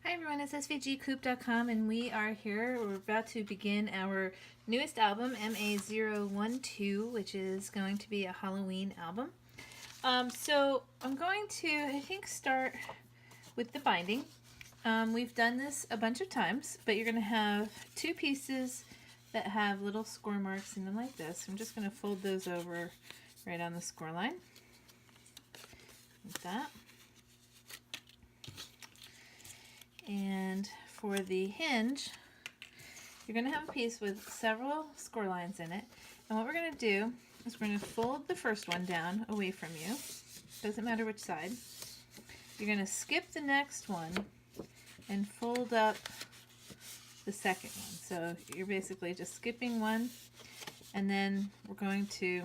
Hi everyone, it's svgcoop.com and we are here. We're about to begin our newest album, MA012, which is going to be a Halloween album. So I'm going to, I think, start with the binding. We've done this a bunch of times, but you're going to have two pieces that have little score marks in them like this. I'm just going to fold those over right on the score line, like that. And for the hinge, you're going to have a piece with several score lines in it. And what we're going to do is we're going to fold the first one down away from you. Doesn't matter which side. You're going to skip the next one and fold up the second one. So you're basically just skipping one, and then we're going to,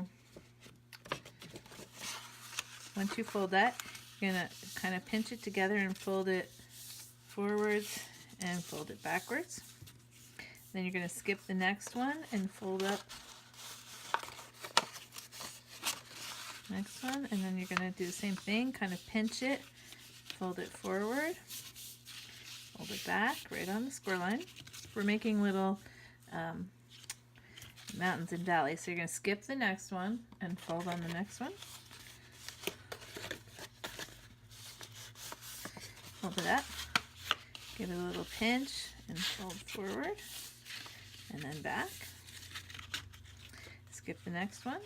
once you fold that, you're going to kind of pinch it together and fold it forwards and fold it backwards. Then you're going to skip the next one and fold up next one, and then you're going to do the same thing, kind of pinch it, fold it forward, fold it back right on the score line. We're making little mountains and valleys, so you're going to skip the next one and fold on the next one. Fold it up. Give it a little pinch and fold forward and then back. Skip the next one.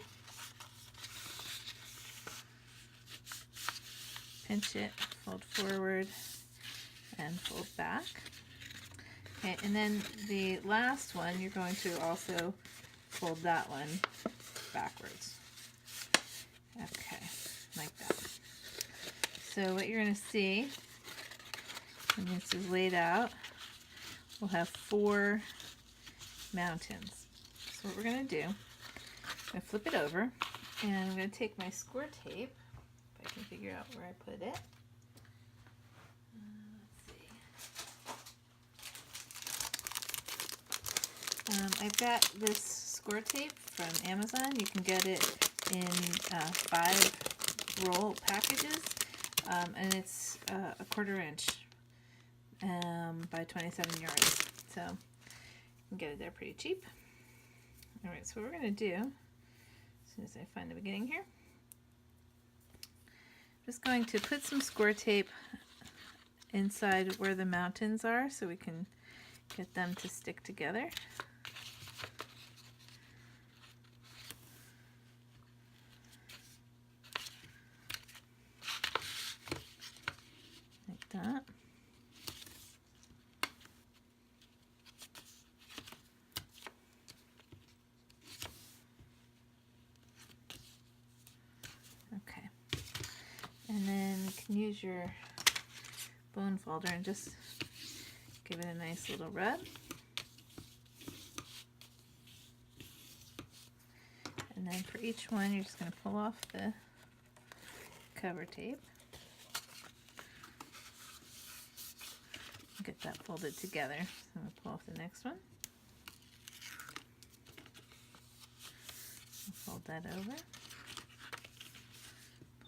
Pinch it, fold forward and fold back. Okay, and then the last one, you're going to also fold that one backwards. Okay, like that. So what you're going to see, when this is laid out, we'll have 4 mountains. So what we're going to do, I'm going to flip it over, and I'm going to take my score tape, if I can figure out where I put it. Let's see. I've got this score tape from Amazon. You can get it in 5 roll packages, and it's a 1/4 inch. By 27 yards, so you can get it there pretty cheap. Alright, so what we're going to do, as soon as I find the beginning here, I'm just going to put some score tape inside where the mountains are so we can get them to stick together. Like that. Okay, and then you can use your bone folder and just give it a nice little rub. And then for each one, you're just going to pull off the cover tape. Get that folded together. So I'm going to pull off the next one. Fold that over.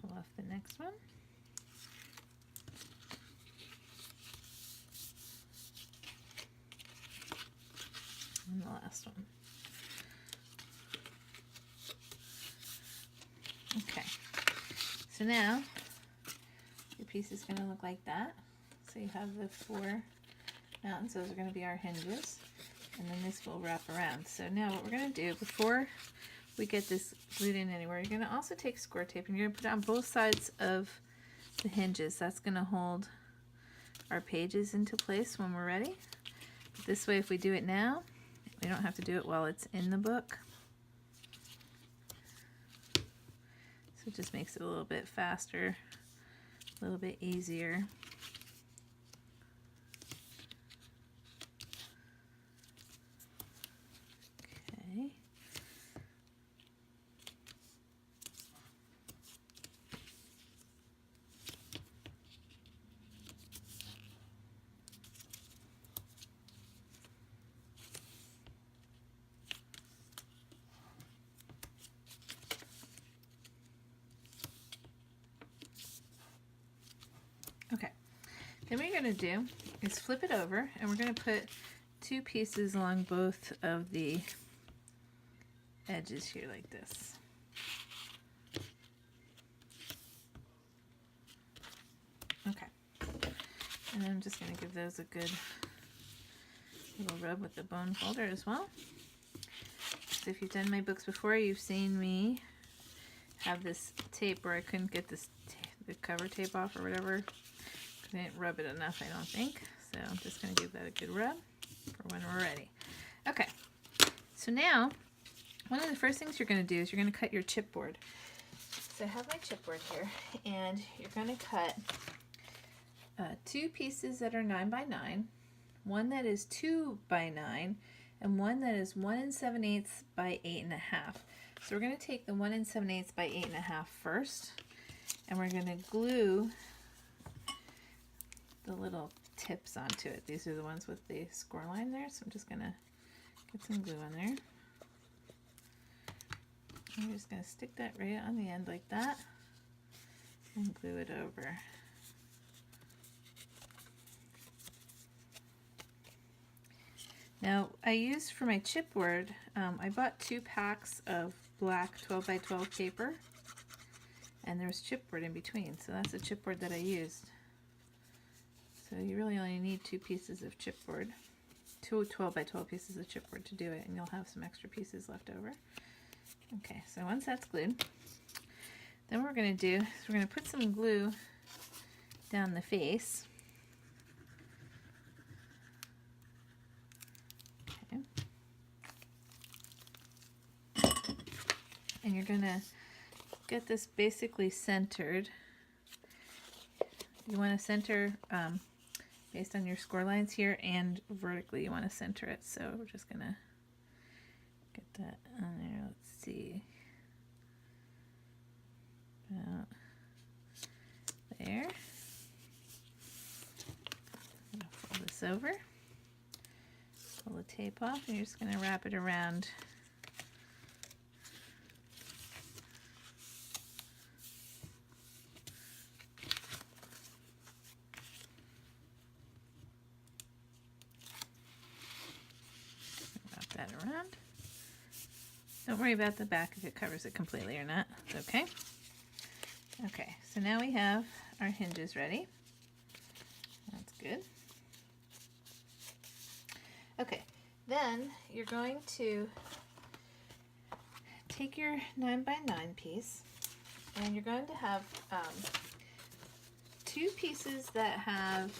Pull off the next one. And the last one. Okay. So now your piece is going to look like that. So you have the 4 mountains. Those are going to be our hinges. And then this will wrap around. So now what we're going to do, before we get this glued in anywhere, you're going to also take score tape and you're going to put it on both sides of the hinges. That's going to hold our pages into place when we're ready. But this way, if we do it now, we don't have to do it while it's in the book. So it just makes it a little bit faster, a little bit easier. Okay. Okay, then what you're going to do is flip it over, and we're going to put 2 pieces along both of the edges here like this. Okay, and I'm just going to give those a good little rub with the bone folder as well. So if you've done my books before, you've seen me have this tape where I couldn't get this the cover tape off or whatever. I didn't rub it enough, I don't think. So I'm just going to give that a good rub for when we're ready. Okay, so now one of the first things you're going to do is you're going to cut your chipboard. So I have my chipboard here, and you're going to cut 2 pieces that are 9 by 9, one that is 2 by 9, and one that is 1 7/8 by 8 1/2. So we're going to take the 1 7/8 by 8 1/2 first, and we're going to glue the little tips onto it. These are the ones with the score line there, so I'm just going to get some glue on there. I'm just going to stick that right on the end like that and glue it over. Now, I used for my chipboard, I bought 2 packs of black 12 by 12 paper, and there was chipboard in between, so that's the chipboard that I used. So you really only need 2 pieces of chipboard, 2 12 by 12 pieces of chipboard to do it, and you'll have some extra pieces left over. Okay, so once that's glued, then what we're going to do is we're going to put some glue down the face. Okay. And you're going to get this basically centered. You want to center based on your score lines here, and vertically you want to center it. So we're just going to get that on there. Let's see. About there. I'm going to fold this over, pull the tape off, and you're just going to wrap it around that around. Don't worry about the back if it covers it completely or not. It's okay. Okay, so now we have our hinges ready. That's good. Okay, then you're going to take your 9 by 9 piece, and you're going to have 2 pieces that have,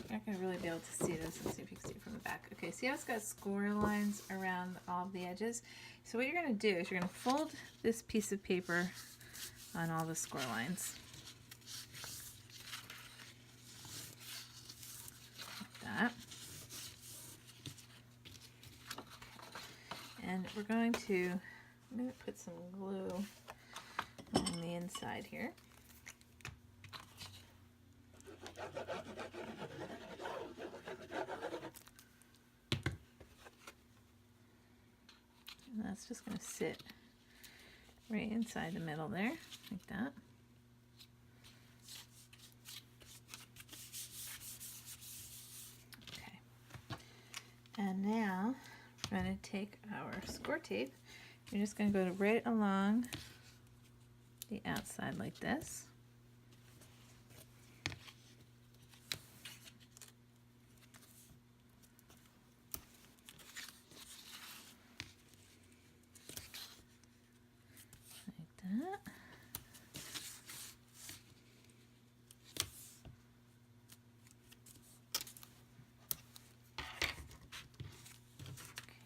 you're not going to really be able to see this. Let's see if you can see it from the back. Okay, see how it's got score lines around all of the edges? So what you're going to do is you're going to fold this piece of paper on all the score lines. Like that. And we're going to, I'm going to put some glue on the inside here. And that's just going to sit right inside the middle there, like that. Okay. And now we're going to take our score tape. You're just going to go right along the outside like this. That.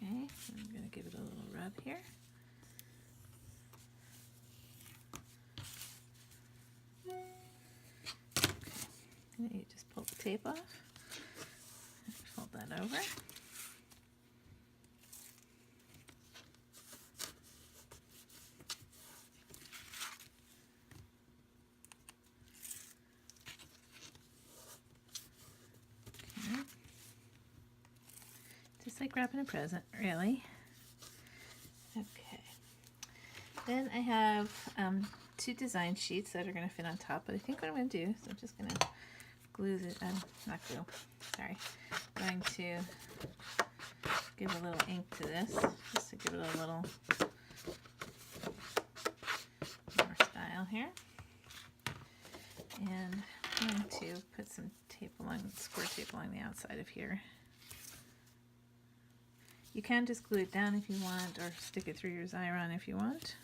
Okay, I'm going to give it a little rub here. Okay, and you just pull the tape off, fold that over. Just like wrapping a present, really. Okay. Then I have 2 design sheets that are going to fit on top, but I think what I'm going to do is I'm just going to glue the, not glue, sorry, going to give a little ink to this, just to give it a little more style here. And I'm going to put some tape along, square tape along the outside of here. You can just glue it down if you want, or stick it through your Xyron if you want.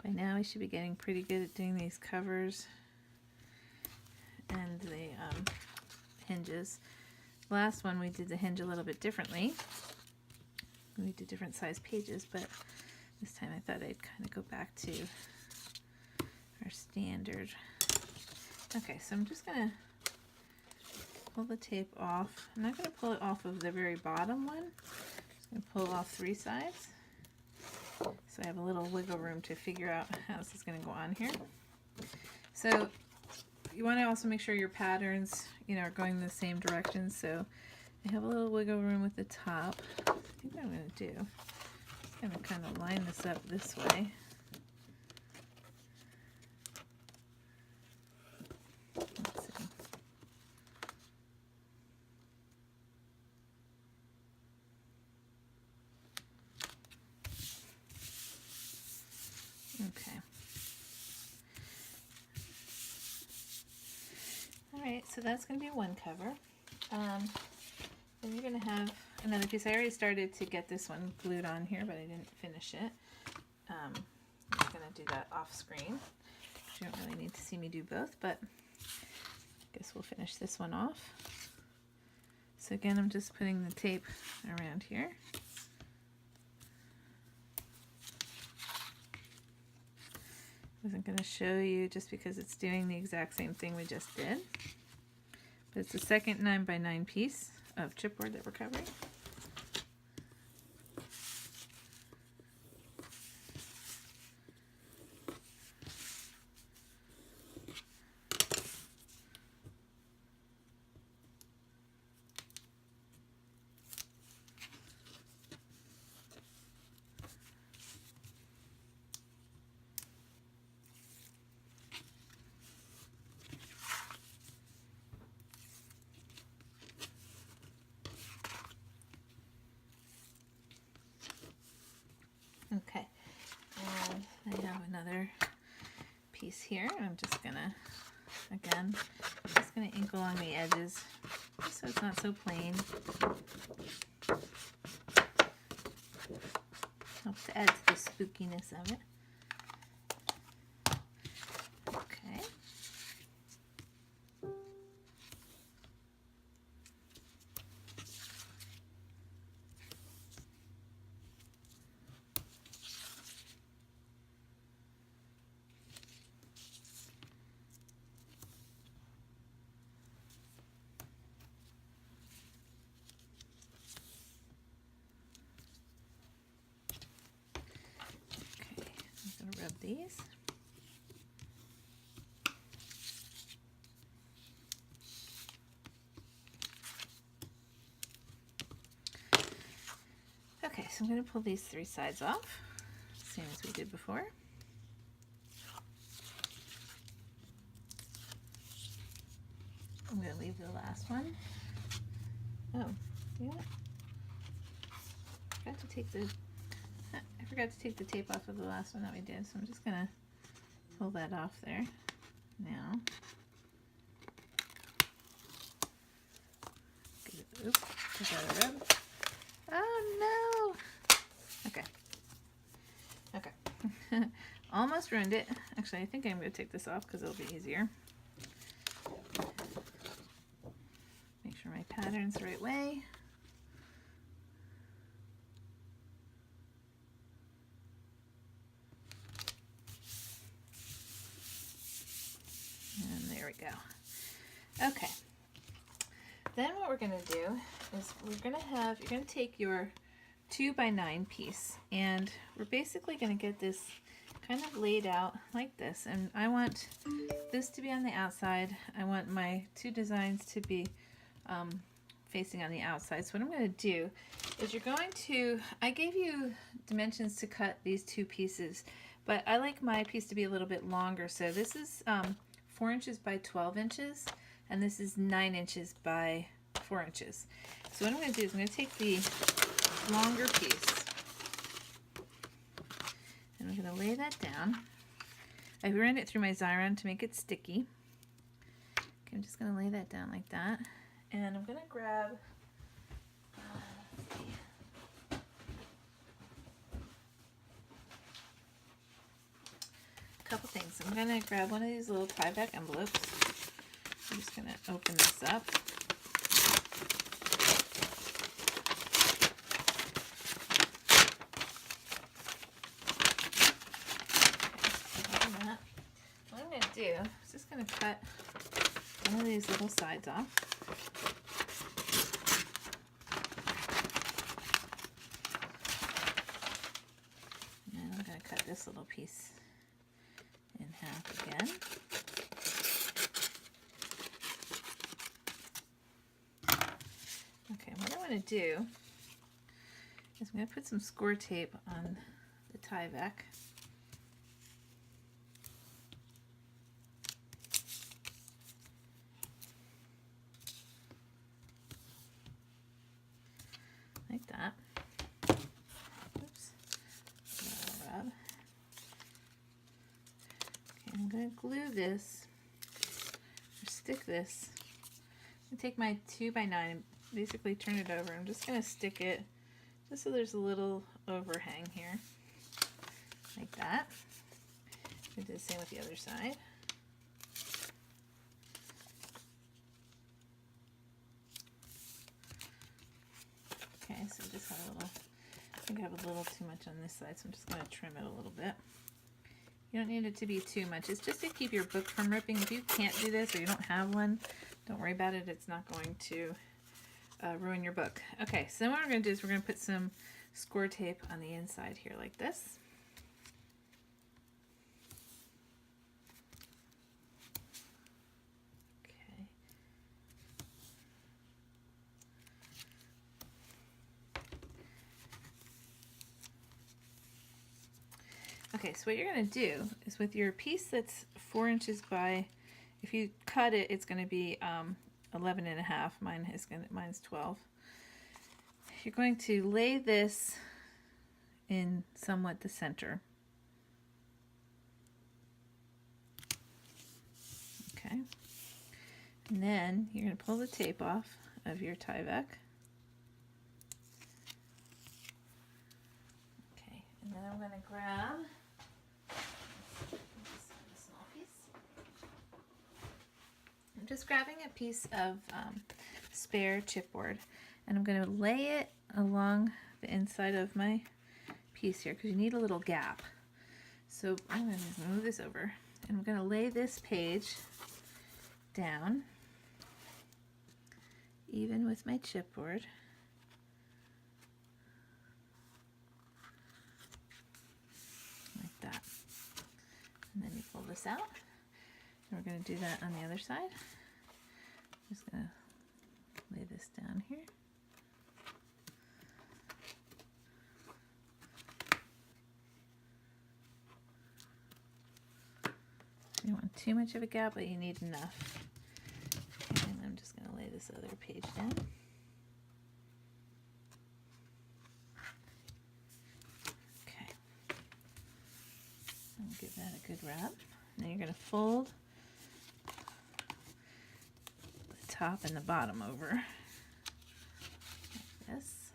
By now we should be getting pretty good at doing these covers and the hinges. Last one we did the hinge a little bit differently. We did different size pages, but this time I thought I'd kind of go back to our standard. Okay, so I'm just going to pull the tape off. I'm not going to pull it off of the very bottom one. I'm just going to pull off 3 sides. So I have a little wiggle room to figure out how this is going to go on here. So you want to also make sure your patterns, are going in the same direction. So I have a little wiggle room with the top. I think what I'm going to do is going to kind of line this up this way. Let's see. Okay. Alright, so that's going to be one cover. Then you're going to have another piece. I already started to get this one glued on here, but I didn't finish it. I'm just going to do that off screen. You don't really need to see me do both, but I guess we'll finish this one off. So again, I'm just putting the tape around here. I wasn't going to show you just because it's doing the exact same thing we just did. But it's the second 9x9 piece of chipboard that we're covering. Okay, and I have another piece here. I'm just gonna, again, ink along the edges just so it's not so plain. Helps to add to the spookiness of it. Okay. Rub these. Okay, so I'm going to pull these 3 sides off, same as we did before. I'm going to leave the last one. Oh, yeah. I forgot to take the tape off of the last one that we did, so I'm just going to pull that off there now. Oops, give that a rub. Oh no! Okay. Okay. Almost ruined it. Actually, I think I'm going to take this off because it'll be easier. Make sure my pattern's the right way. And there we go. Okay. Then what we're going to do is you're going to take your 2x9 piece, and we're basically going to get this kind of laid out like this. And I want this to be on the outside. I want my 2 designs to be facing on the outside. So what I'm going to do is you're going to, I gave you dimensions to cut these two pieces, but I like my piece to be a little bit longer. So this is 4 inches by 12 inches, and this is 9 inches by 4 inches. So what I'm going to do is I'm going to take the longer piece, and I'm going to lay that down. I ran it through my Xyron to make it sticky. Okay, I'm just going to lay that down like that. And I'm going to grab a couple things. I'm going to grab one of these little tie-back envelopes. I'm just going to open this up. What I'm going to do is just going to cut one of these little sides off. And I'm going to cut this little piece in half again. Okay, what I want to do is I'm going to put some score tape on the tie back. Like that. Oops. Rub. Okay, I'm going to glue this, or stick this. I'm going to take my 2x9 and basically turn it over. I'm just going to stick it just so there's a little overhang here. Like that. I'm going to do the same with the other side. Okay, so just have a little, I think I have a little too much on this side, so I'm just going to trim it a little bit. You don't need it to be too much. It's just to keep your book from ripping. If you can't do this or you don't have one, don't worry about it. It's not going to ruin your book. Okay, so then what we're going to do is we're going to put some score tape on the inside here like this. Okay, so what you're going to do is with your piece that's 4 inches by, if you cut it, it's going to be 11.5. Mine's 12. You're going to lay this in somewhat the center. Okay. And then you're going to pull the tape off of your tie back. Okay, and then I'm going to grab just grabbing a piece of spare chipboard, and I'm going to lay it along the inside of my piece here because you need a little gap. So I'm going to move this over, and I'm going to lay this page down even with my chipboard. Like that. And then you pull this out. And we're going to do that on the other side. Just going to lay this down here. You don't want too much of a gap, but you need enough. And I'm just going to lay this other page down. Okay. I'll give that a good rub. Then you're going to fold the top and the bottom over like this.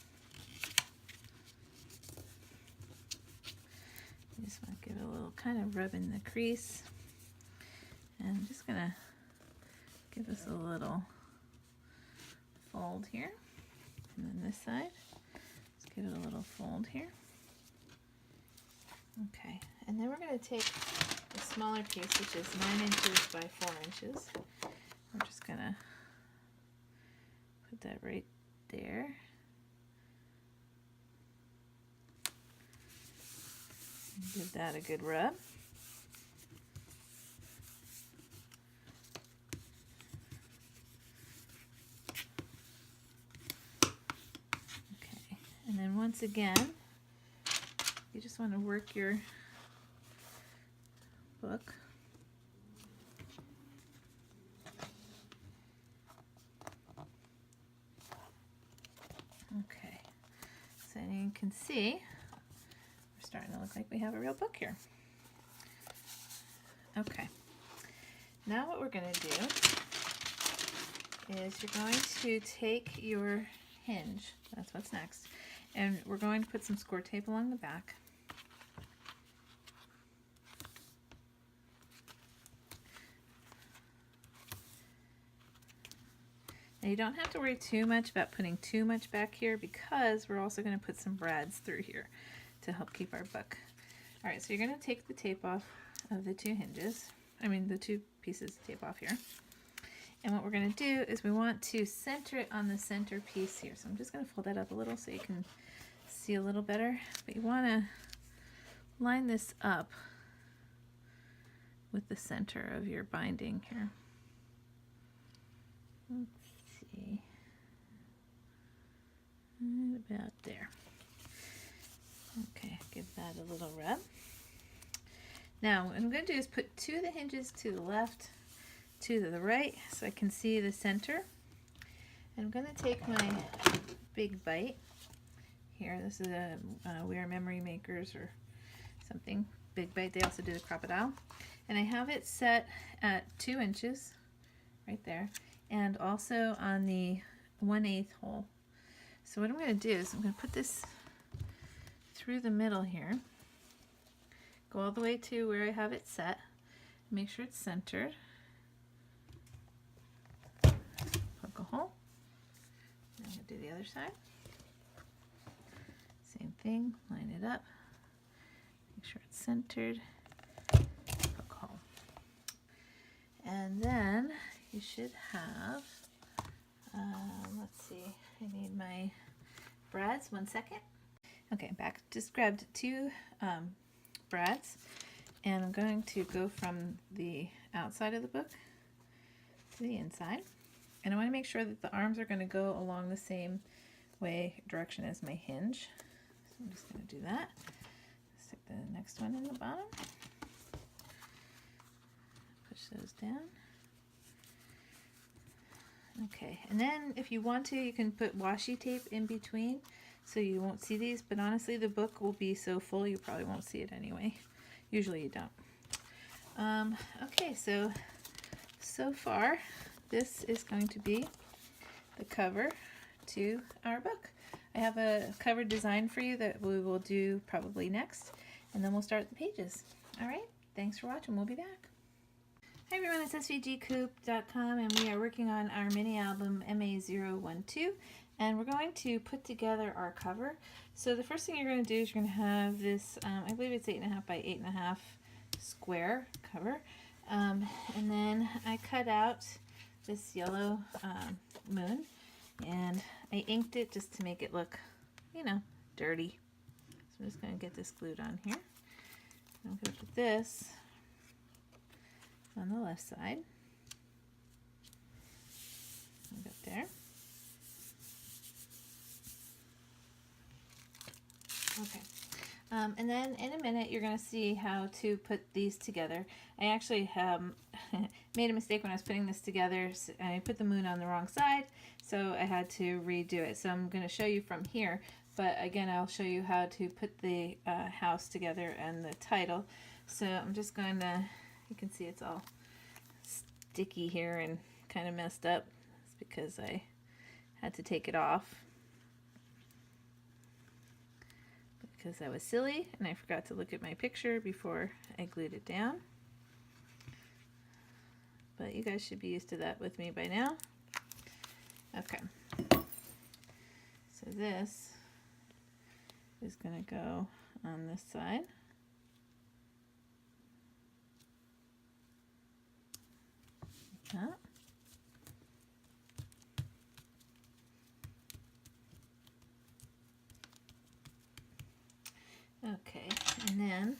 You just want to give it a little kind of rub in the crease. And I'm just going to give this a little fold here. And then this side, let's give it a little fold here. Okay, and then we're going to take a smaller piece, which is 9 inches by 4 inches. I'm just going to put that right there. And give that a good rub. And once again, you just want to work your book. Okay, so you can see we're starting to look like we have a real book here. Okay, now what we're going to do is you're going to take your hinge, that's what's next, and we're going to put some score tape along the back. Now you don't have to worry too much about putting too much back here because we're also going to put some brads through here to help keep our book. Alright, so you're going to take the tape off of the two hinges, the two pieces of tape off here. And what we're going to do is we want to center it on the center piece here. So I'm just going to fold that up a little so you can see a little better. But you want to line this up with the center of your binding here. Let's see. Right about there. Okay, give that a little rub. Now what I'm going to do is put two of the hinges to the left, two to the right, so I can see the center. And I'm going to take my big bite here. This is a We Are Memory Makers or something. Big bite. They also do the crocodile. And I have it set at 2 inches right there, and also on the 1/8 hole. So what I'm going to do is I'm going to put this through the middle here, go all the way to where I have it set, make sure it's centered, poke a hole, now I'm going to do the other side, same thing, line it up, make sure it's centered, poke a hole, and then you should have, let's see, I need my brads, 1 second. Okay, back, just grabbed 2 brads, and I'm going to go from the outside of the book to the inside, and I want to make sure that the arms are going to go along the same direction as my hinge. So I'm just going to do that. Stick the next one in the bottom, push those down. Okay, and then if you want to, you can put washi tape in between so you won't see these, but honestly the book will be so full you probably won't see it anyway. Usually you don't. Okay, so far this is going to be the cover to our book. I have a cover design for you that we will do probably next, and then we'll start the pages. Alright, thanks for watching, we'll be back. Hi everyone, it's svgcoop.com, and we are working on our mini album MA012, and we're going to put together our cover. So the first thing you're going to do is you're going to have this, I believe it's 8.5 by 8.5 square cover, and then I cut out this yellow moon, and I inked it just to make it look, dirty. So I'm just going to get this glued on here. I'm going to put this on the left side, right up there. Okay, and then in a minute you're going to see how to put these together. I actually made a mistake when I was putting this together. I put the moon on the wrong side, so I had to redo it. So I'm going to show you from here, but again I'll show you how to put the house together and the title. So I'm just going to, you can see it's all sticky here and kind of messed up. It's because I had to take it off because I was silly and I forgot to look at my picture before I glued it down. But you guys should be used to that with me by now. Okay, so this is going to go on this side. That. Okay, and then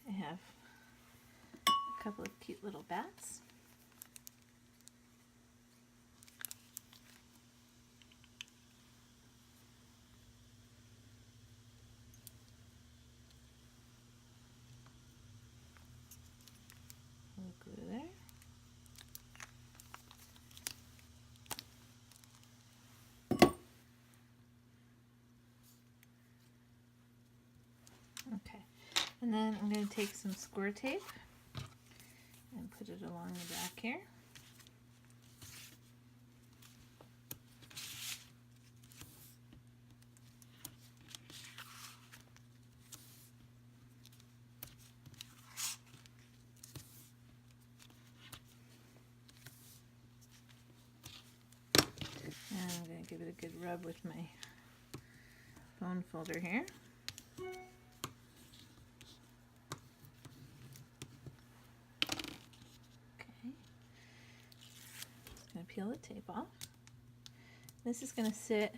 I have a couple of cute little bats. Okay, and then I'm going to take some square tape and put it along the back here. And I'm going to give it a good rub with my bone folder here. Peel the tape off. This is going to sit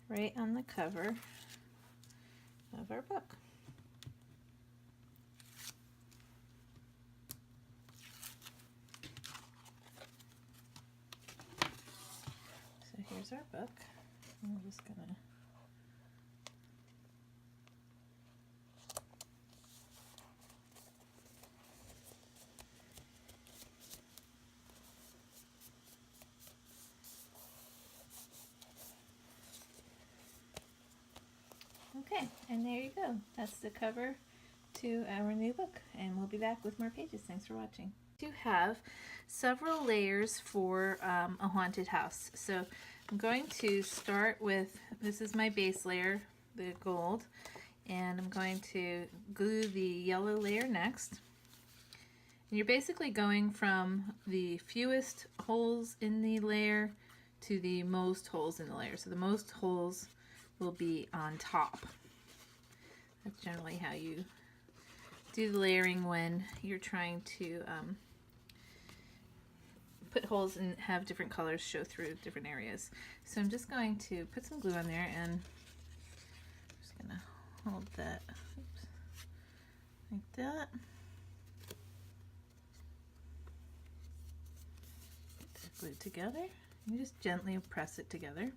right on the cover of our book. So here's our book. I'm just going to Okay, and there you go. That's the cover to our new book, and we'll be back with more pages. Thanks for watching. You have several layers for a haunted house. So I'm going to start with, this is my base layer, the gold, and I'm going to glue the yellow layer next. And you're basically going from the fewest holes in the layer to the most holes in the layer. So the most holes will be on top. That's generally how you do the layering when you're trying to put holes and have different colors show through different areas. So I'm just going to put some glue on there, and I'm just going to hold that, oops, like that. Get that glued together. You just gently press it together.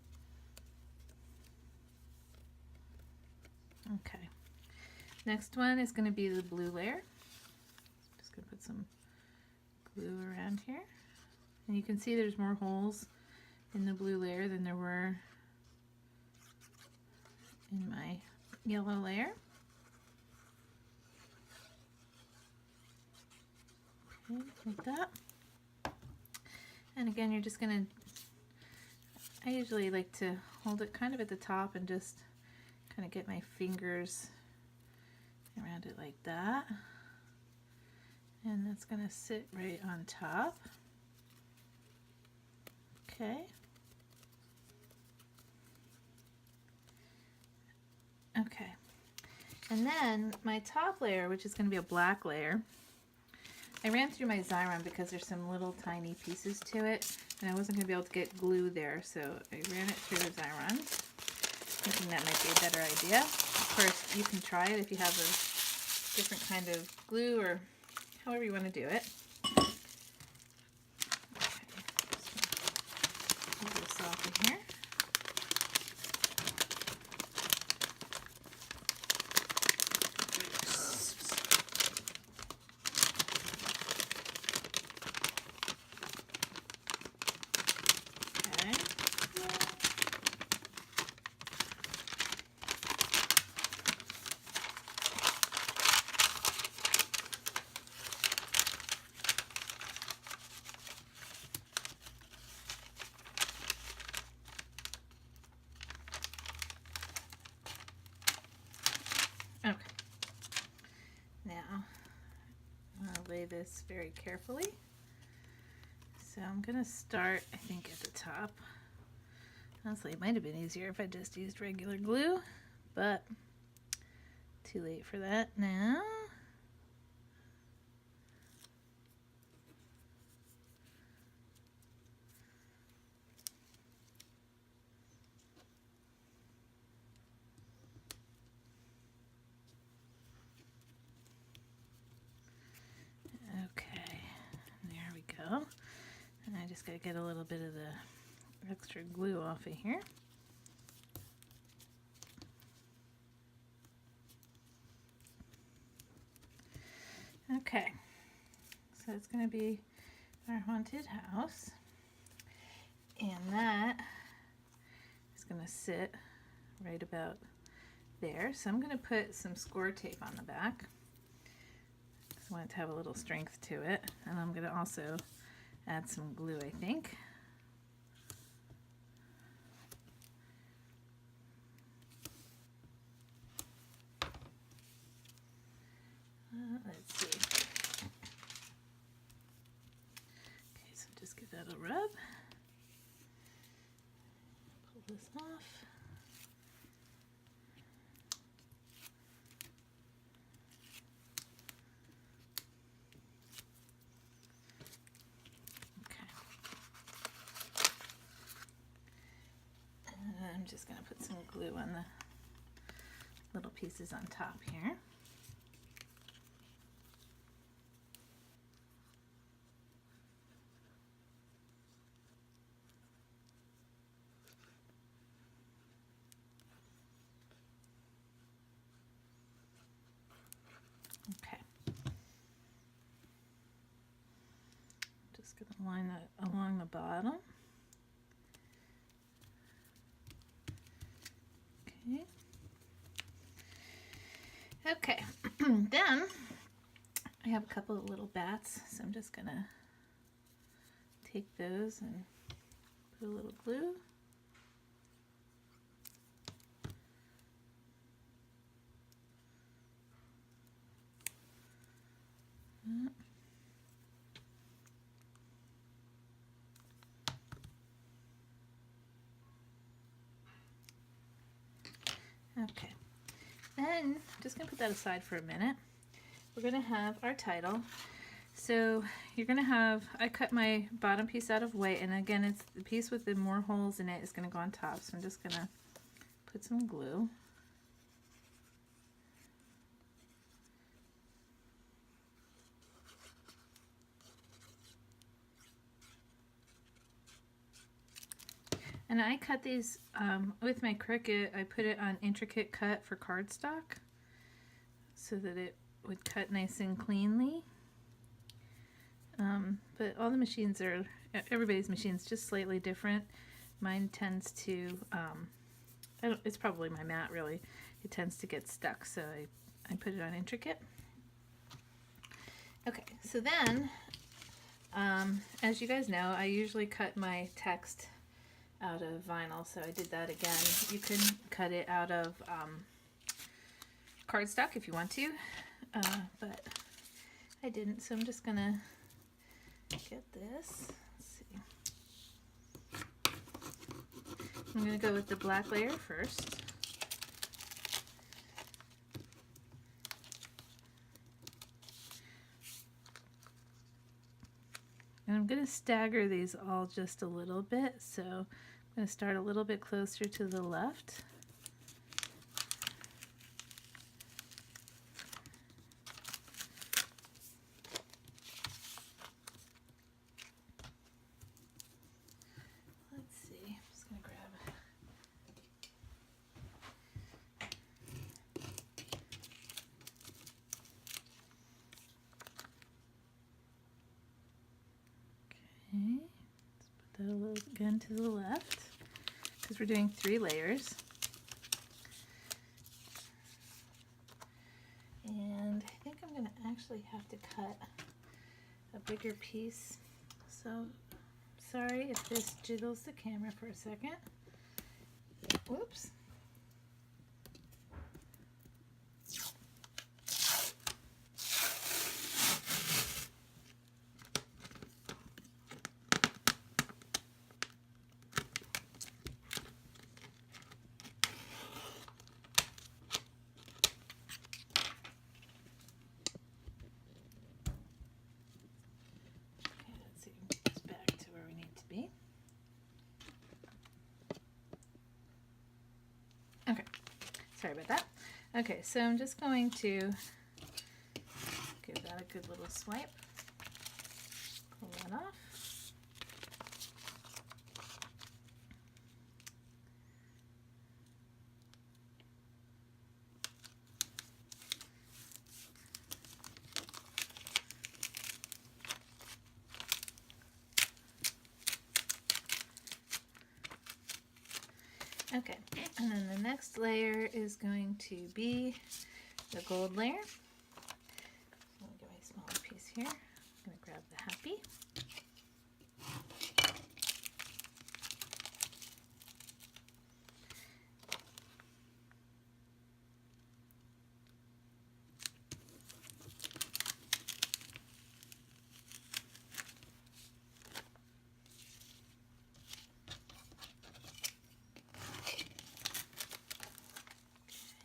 Okay. Next one is going to be the blue layer. Just going to put some glue around here. And you can see there's more holes in the blue layer than there were in my yellow layer. Okay, like that. And again, you're just going to, I usually like to hold it kind of at the top and just kind of get my fingers around it like that, and that's going to sit right on top. Okay. Okay. And then my top layer, which is going to be a black layer, I ran through my Xyron because there's some little tiny pieces to it, and I wasn't going to be able to get glue there, so I ran it through the Xyron, thinking that might be a better idea. Of course, you can try it if you have a different kind of glue or however you want to do it. Okay, just pull this off in here. Okay, now I'll lay this very carefully. So I'm going to start, I think, at the top. Honestly, it might have been easier if I just used regular glue, but too late for that now. And I just got to get a little bit of the extra glue off of here. Okay, so it's going to be our haunted house, and that is going to sit right about there. So I'm going to put some score tape on the back because I want it to have a little strength to it. And I'm going to also add some glue, I think. Let's see. Okay, so just give that a rub. Pull this off. I'm just going to put some glue on the little pieces on top here. Okay. Just going to line that along the bottom. Okay, then I have a couple of little bats, so I'm just going to take those and put a little glue. Okay. Then I'm just going to put that aside for a minute. We're going to have our title. So you're going to have, I cut my bottom piece out of white, and again it's the piece with the more holes in it is going to go on top. So I'm just going to put some glue. And I cut these with my Cricut. I put it on intricate cut for cardstock so that it would cut nice and cleanly. But all the machines are, everybody's machine's just slightly different. Mine tends to, it's probably my mat really, it tends to get stuck, so I put it on intricate. Okay, so then, as you guys know, I usually cut my text out of vinyl, so I did that again. You can cut it out of cardstock if you want to, but I didn't, so I'm just gonna get this. Let's see. I'm gonna go with the black layer first. And I'm going to stagger these all just a little bit, so I'm going to start a little bit closer to the left. Let's see, I'm just going to grab Okay, let's put that a little again to the left because we're doing 3 layers. And I think I'm going to actually have to cut a bigger piece. So sorry if this jiggles the camera for a second. Whoops. Okay, sorry about that. Okay, so I'm just going to give that a good little swipe. Pull that off. Okay, and then the next layer is going to be the gold layer. So I'll get my smaller piece here. I'm going to grab the happy.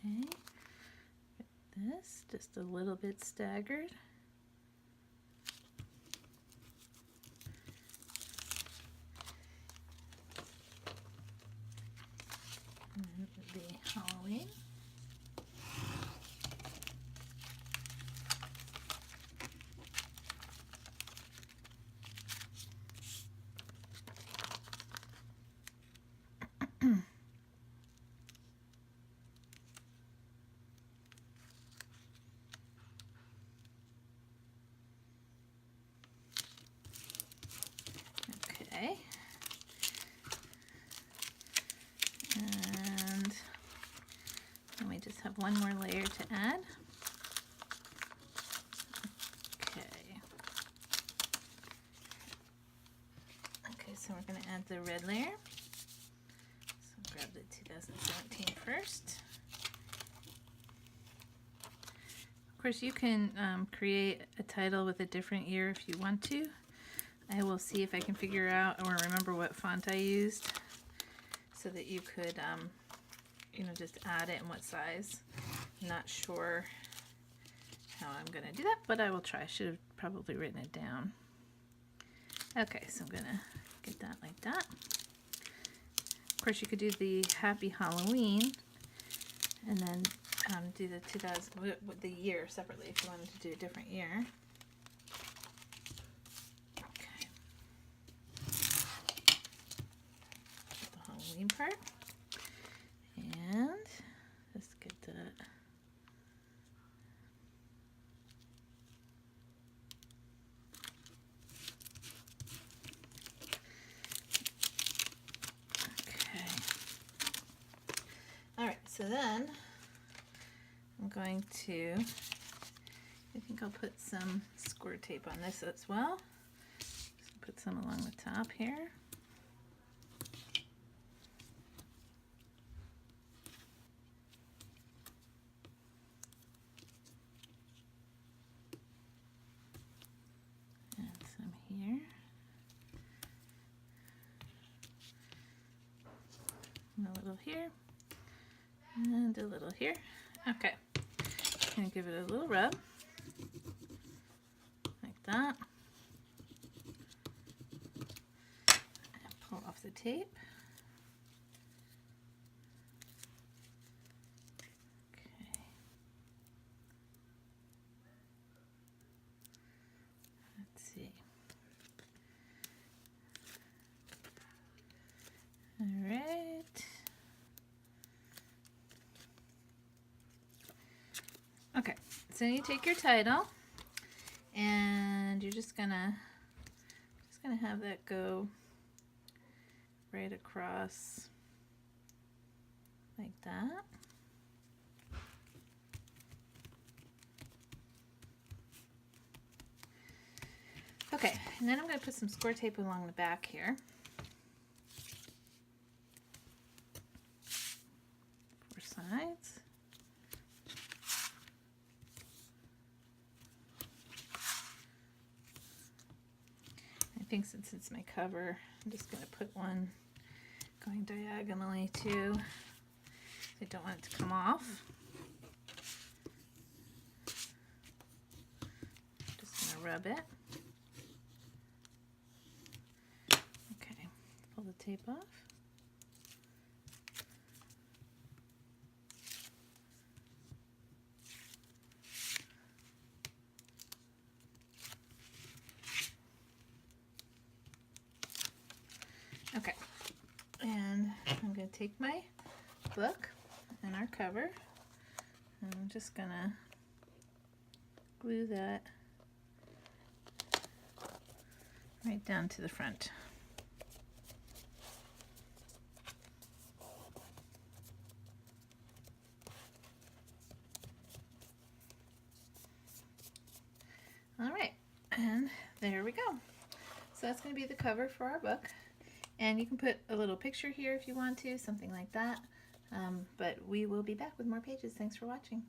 Okay, get this just a little bit staggered. And then the Halloween. Okay. And then we just have one more layer to add. Okay. Okay, so we're going to add the red layer. So grab the 2017 first. Of course, you can create a title with a different year if you want to. I will see if I can figure out or remember what font I used so that you could, you know, just add it and what size. I'm not sure how I'm going to do that, but I will try. I should have probably written it down. Okay, so I'm going to get that like that. Of course, you could do the Happy Halloween and then do the 2000 with the year separately if you wanted to do a different year. Okay. The Halloween part. And let's get that. Okay. All right, so then I'm going to, I think I'll put some score tape on this as well. Just put some along the top here. And some here. And a little here. And a little here. Okay. I'm going to give it a little rub, like that, and pull off the tape. Okay. Let's see. All right. Okay, so you take your title and you're just gonna have that go right across like that. Okay, and then I'm going to put some score tape along the back here. 4 sides. I think since it's my cover, I'm just going to put one going diagonally too. I don't want it to come off. Just going to rub it. Okay, pull the tape off. Okay, and I'm going to take my book and our cover, and I'm just going to glue that right down to the front. And there we go. So that's going to be the cover for our book. And you can put a little picture here if you want to, something like that. But we will be back with more pages. Thanks for watching.